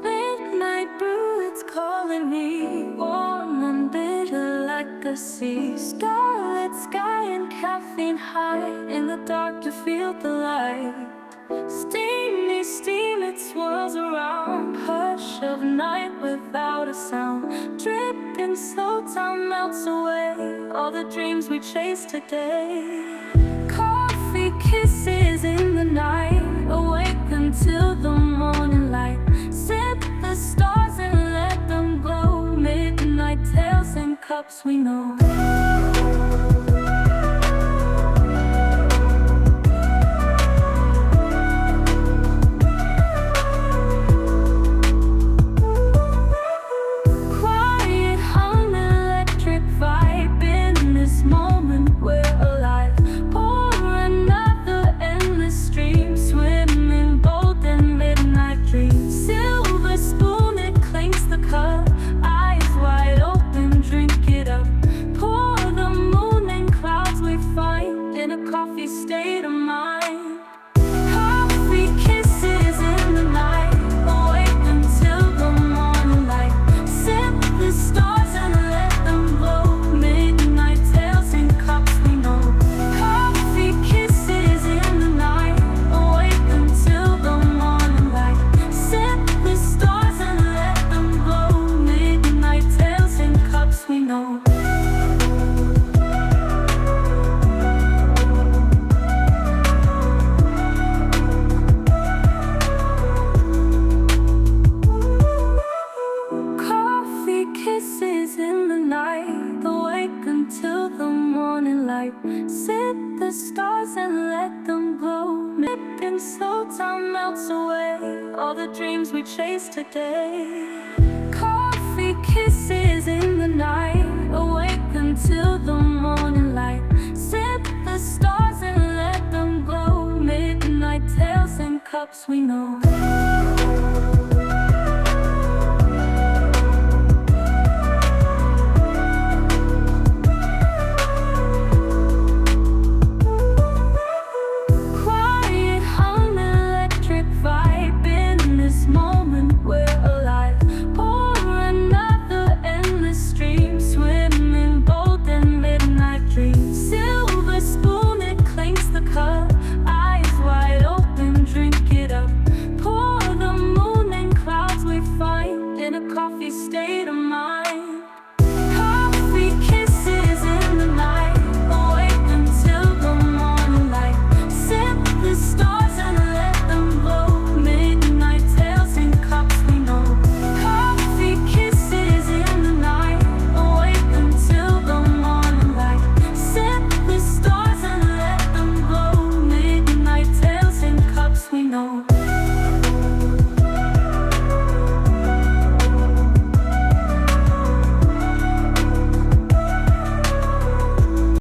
Midnight brew, it's calling me, warm and bitter like a sea. Starlit sky and caffeine high, in the dark to feel the light. Steamy steam, it swirls around, hush of night without a sound. Dripping slow, time melts away, all the dreams we chased today. Coffee kisses in the night, awake until the morning light. Sip the stars and let them glow, midnight tales in cups we know. State of mind. Coffee kisses in the night, awake until the morning light. Sip the stars and let them glow, midnight tales in cups we know. Coffee kisses in the night, awake until the morning light. Sip the stars and let them glow, midnight tales in cups we know. Kisses in the night, awake until the morning light. Sip the stars and let them glow. Nipping slow, time melts away, all the dreams we chased today. Coffee kisses in the night, awake until the morning light. Sip the stars and let them glow, midnight tales in cups we know. Quiet hum, electric vibe in this moment.